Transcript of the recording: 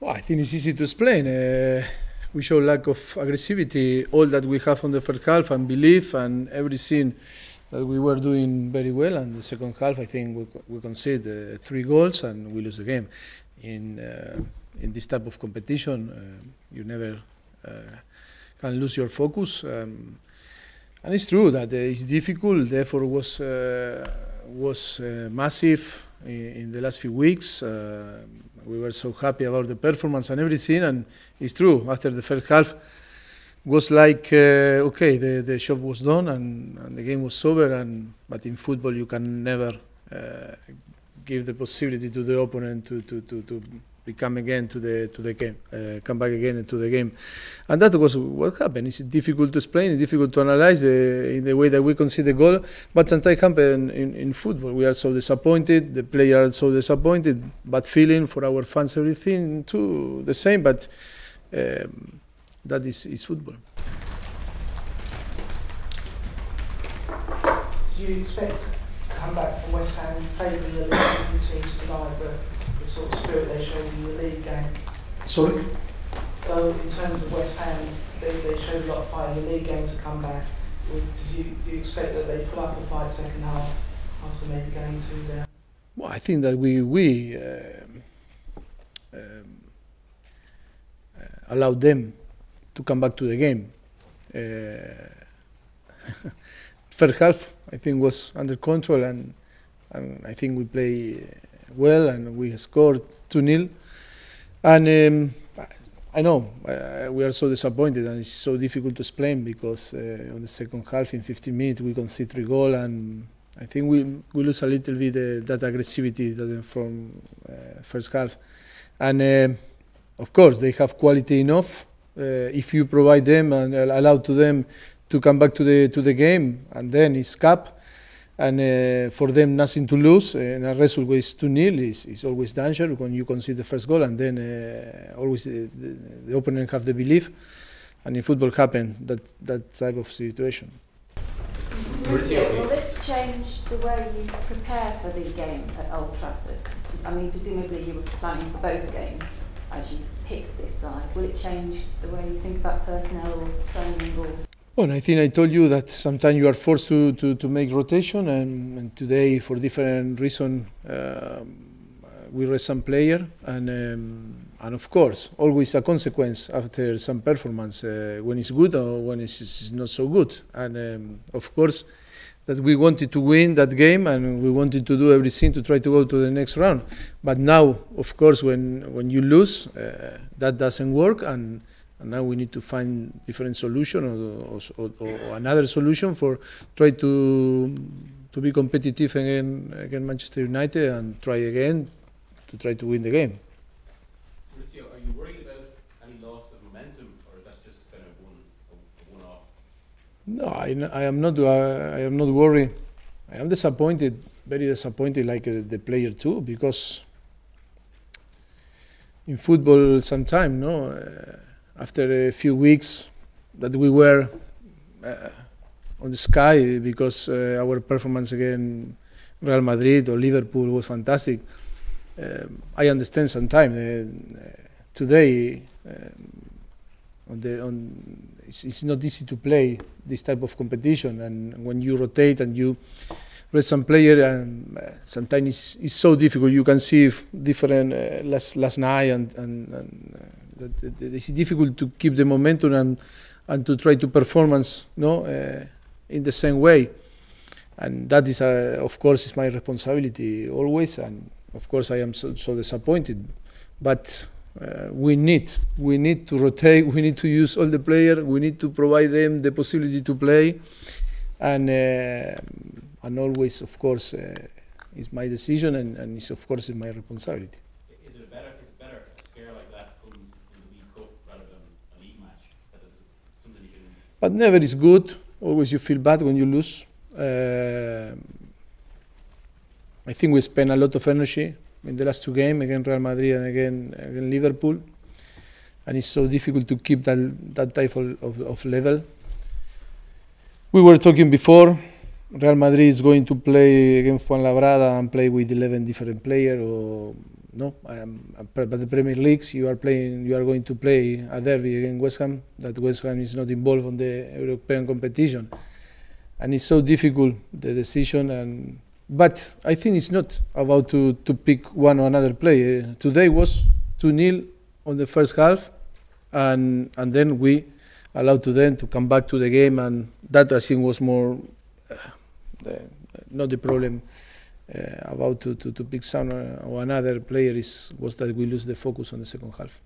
Well, I think it's easy to explain. We show lack of aggressivity, all that we have on the first half, and belief, and everything that we were doing very well. And the second half, I think we conceded 3 goals and we lose the game. In this type of competition, you never can lose your focus. And it's true that it's difficult. The effort was massive in the last few weeks. We were so happy about the performance and everything, and it's true. After the first half, was like okay, the job was done and the game was over. But in football, you can never give the possibility to the opponent to come again to the game, come back again into the game, and that was what happened. It's difficult to explain, it's difficult to analyze in the way that we concede the goal, but sometimes happen in football. We are so disappointed, the players are so disappointed, bad feeling for our fans, everything too the same, but that is football. Do you expect to come back from West Ham and play with the league teams tonight, but the sort of spirit they showed in the league game? Sorry? So in terms of West Ham, they showed a lot of fight in the league game to come back. Do you expect that they put up a fight second half after maybe going 2-down? Well, I think that we allowed them to come back to the game. First half, I think, was under control, and I think we play well, and we scored 2-0. And I know we are so disappointed, and it's so difficult to explain because on the second half, in 15 minutes, we concede 3 goals, and I think we lose a little bit that aggressivity from first half. And of course, they have quality enough. If you provide them and allow to them to come back to the game, and then it's cup, and for them nothing to lose, and a result is 2-0 is always danger when you concede the first goal, and then always the opponent have the belief, and in football happen that type of situation. Mauricio, will this change the way you prepare for the game at Old Trafford? I mean, presumably you were planning for both games as you picked this side. Will it change the way you think about personnel or training or? Well, I think I told you that sometimes you are forced to make rotation, and today, for different reasons, we rest some player, and of course, always a consequence after some performance, when it's good or when it's not so good. And of course, that we wanted to win that game, and we wanted to do everything to try to go to the next round. But now, of course, when you lose, that doesn't work, and now we need to find different solution or another solution for try to be competitive against Manchester United and try again to try to win the game. Mauricio, are you worried about any loss of momentum, or is that just kind of a one-off? No, I am not. I am not worried. I am disappointed, very disappointed, like the player too, because in football, sometimes, after a few weeks that we were on the sky because our performance against Real Madrid or Liverpool was fantastic. I understand sometimes. Today, it's not easy to play this type of competition, and when you rotate and you rest some player, and sometimes it's so difficult. You can see different last night, and it's difficult to keep the momentum and to try to performance, in the same way. And that is, of course, is my responsibility always. And of course, I am so disappointed. But we need to rotate. We need to use all the players. We need to provide them the possibility to play. And always, of course, it's my decision, and it's, of course, it's my responsibility. Is it better a scare like that comes in the League Cup rather than a league match? That is something you can. But never is good. Always you feel bad when you lose. I think we spent a lot of energy in the last 2 games against Real Madrid and against Liverpool, and it's so difficult to keep that type of level. We were talking before. Real Madrid is going to play against Fuenlabrada and play with 11 different players, or no, but the Premier Leagues, you are going to play a derby against West Ham. That West Ham is not involved on the European competition, and it's so difficult the decision. But I think it's not about to pick one or another player. Today was 2-0 on the first half, and then we allowed to them to come back to the game, and that I think was more not the problem. About to pick some or another player was that we lose the focus on the second half.